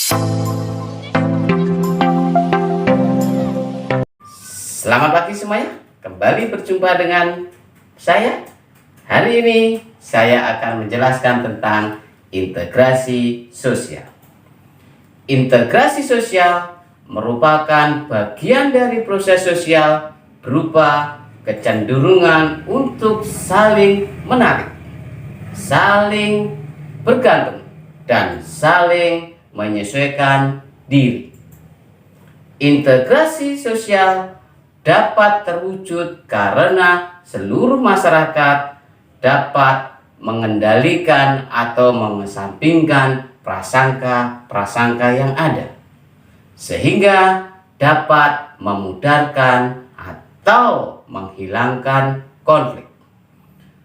Selamat pagi semuanya, kembali berjumpa dengan saya. Hari ini saya akan menjelaskan tentang integrasi sosial. Integrasi sosial merupakan bagian dari proses sosial berupa kecenderungan untuk saling menarik, saling bergantung, dan saling menyesuaikan diri. Integrasi sosial dapat terwujud karena seluruh masyarakat dapat mengendalikan atau mengesampingkan prasangka-prasangka yang ada, sehingga dapat memudarkan atau menghilangkan konflik.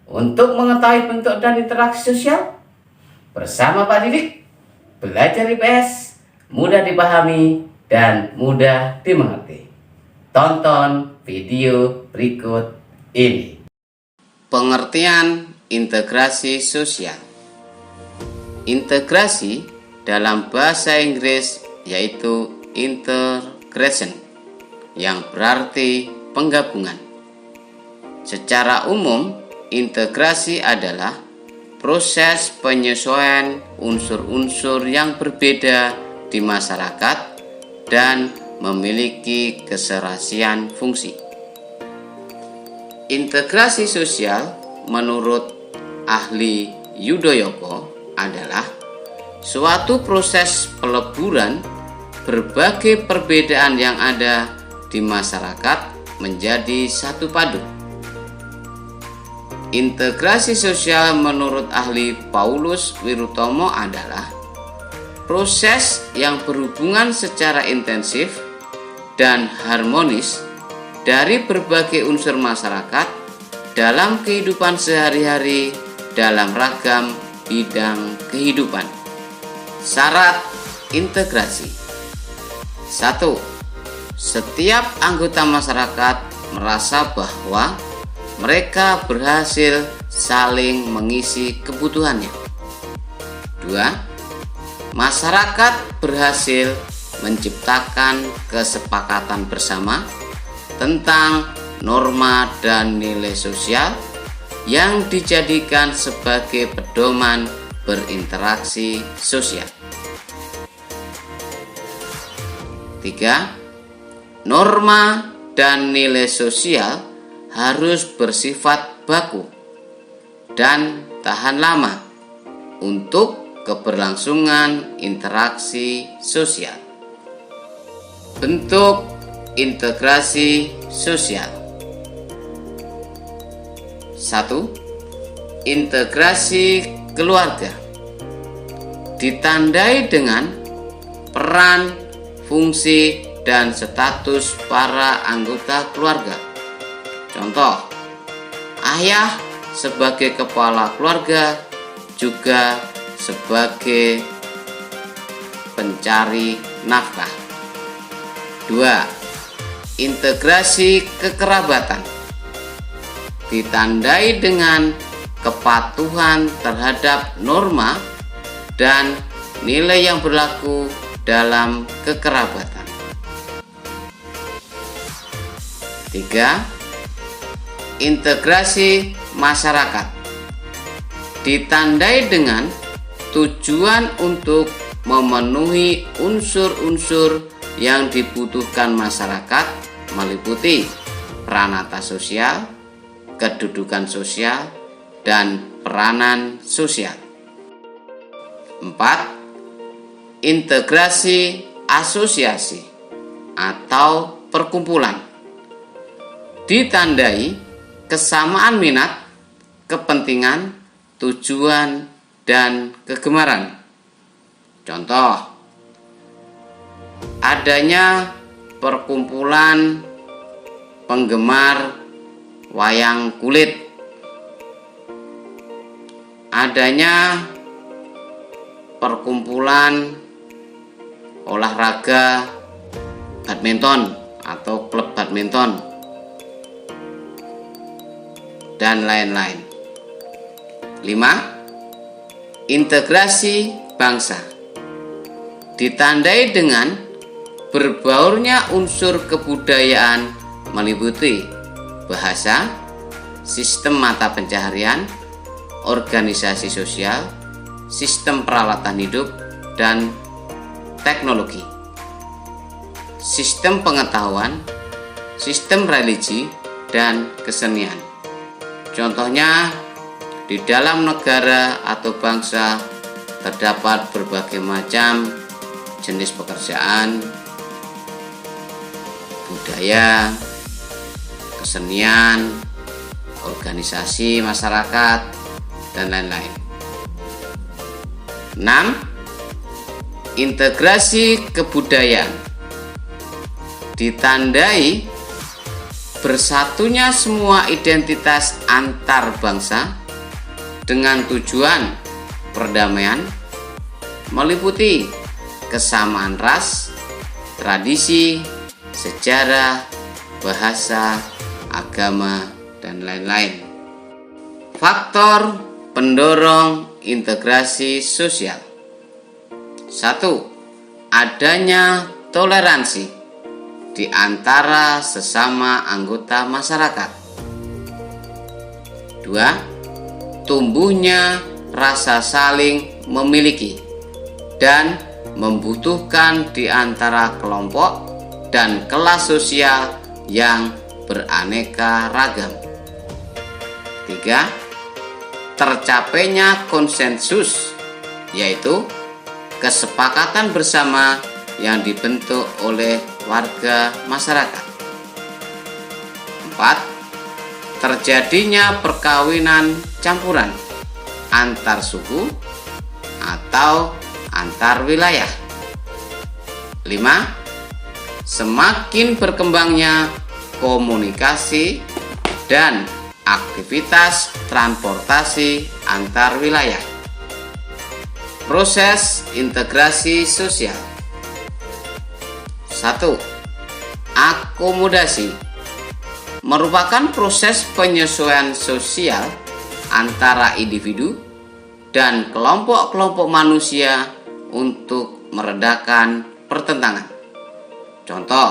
Untuk mengetahui bentuk dan interaksi sosial, bersama Pak Didik, belajar IPS mudah dipahami dan mudah dimengerti. Tonton video berikut ini. Pengertian integrasi sosial. Integrasi dalam bahasa Inggris yaitu integration, yang berarti penggabungan. Secara umum, integrasi adalah proses penyesuaian unsur-unsur yang berbeda di masyarakat dan memiliki keserasian fungsi. Integrasi sosial menurut ahli Yudhoyono adalah suatu proses peleburan berbagai perbedaan yang ada di masyarakat menjadi satu padu. Integrasi sosial menurut ahli Paulus Wirutomo adalah proses yang berhubungan secara intensif dan harmonis dari berbagai unsur masyarakat dalam kehidupan sehari-hari dalam ragam bidang kehidupan. Syarat integrasi. 1. Setiap anggota masyarakat merasa bahwa mereka berhasil saling mengisi kebutuhannya. 2. Masyarakat berhasil menciptakan kesepakatan bersama tentang norma dan nilai sosial yang dijadikan sebagai pedoman berinteraksi sosial. 3. Norma dan nilai sosial harus bersifat baku dan tahan lama untuk keberlangsungan interaksi sosial. Bentuk integrasi sosial. 1. Integrasi keluarga ditandai dengan peran, fungsi, dan status para anggota keluarga. Contoh, ayah sebagai kepala keluarga juga sebagai pencari nafkah. 2. Integrasi kekerabatan ditandai dengan kepatuhan terhadap norma dan nilai yang berlaku dalam kekerabatan. 3. Integrasi masyarakat ditandai dengan tujuan untuk memenuhi unsur-unsur yang dibutuhkan masyarakat meliputi peranata sosial, kedudukan sosial, dan peranan sosial. 4. Integrasi asosiasi atau perkumpulan ditandai kesamaan minat, kepentingan, tujuan, dan kegemaran. Contoh, adanya perkumpulan penggemar wayang kulit, adanya perkumpulan olahraga badminton atau klub badminton, dan lain-lain. 5. Integrasi bangsa ditandai dengan berbaurnya unsur kebudayaan meliputi bahasa, sistem mata pencaharian, organisasi sosial, sistem peralatan hidup, dan teknologi, sistem pengetahuan, sistem religi, dan kesenian. Contohnya, di dalam negara atau bangsa terdapat berbagai macam jenis pekerjaan, budaya, kesenian, organisasi masyarakat, dan lain-lain. 6. Integrasi kebudayaan ditandai bersatunya semua identitas antar bangsa dengan tujuan perdamaian, meliputi kesamaan ras, tradisi, sejarah, bahasa, agama, dan lain-lain. Faktor pendorong integrasi sosial. 1. Adanya toleransi di antara sesama anggota masyarakat. 2. Tumbuhnya rasa saling memiliki dan membutuhkan di antara kelompok dan kelas sosial yang beraneka ragam. 3. Tercapainya konsensus, yaitu kesepakatan bersama yang dibentuk oleh warga masyarakat. 4. Terjadinya perkawinan campuran antar suku atau antar wilayah. 5. Semakin berkembangnya komunikasi dan aktivitas transportasi antar wilayah. Proses integrasi sosial. 1. Akomodasi merupakan proses penyesuaian sosial antara individu dan kelompok-kelompok manusia untuk meredakan pertentangan. Contoh,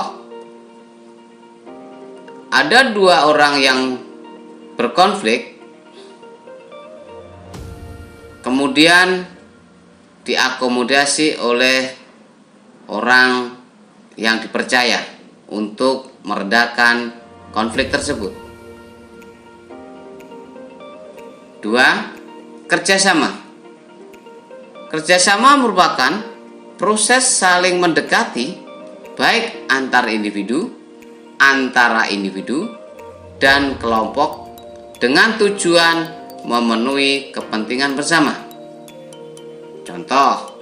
ada dua orang yang berkonflik, kemudian diakomodasi oleh orang yang dipercaya untuk meredakan konflik tersebut. 2. Kerjasama. Kerjasama merupakan proses saling mendekati baik antar individu, antara individu, dan kelompok dengan tujuan memenuhi kepentingan bersama. Contoh,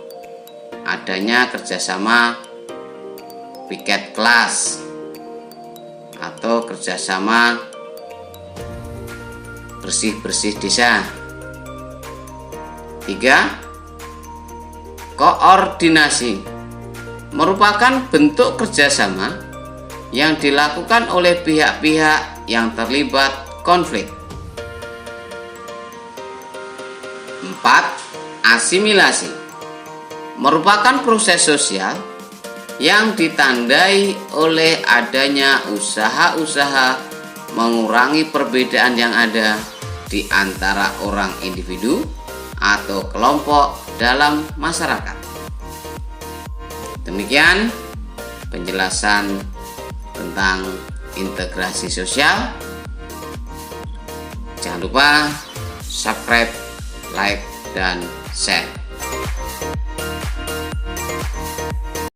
adanya kerjasama piket kelas atau kerjasama bersih-bersih desa. 3. Koordinasi merupakan bentuk kerjasama yang dilakukan oleh pihak-pihak yang terlibat konflik. 4. Asimilasi merupakan proses sosial yang ditandai oleh adanya usaha-usaha mengurangi perbedaan yang ada di antara orang individu atau kelompok dalam masyarakat. Demikian penjelasan tentang integrasi sosial. Jangan lupa subscribe, like, dan share.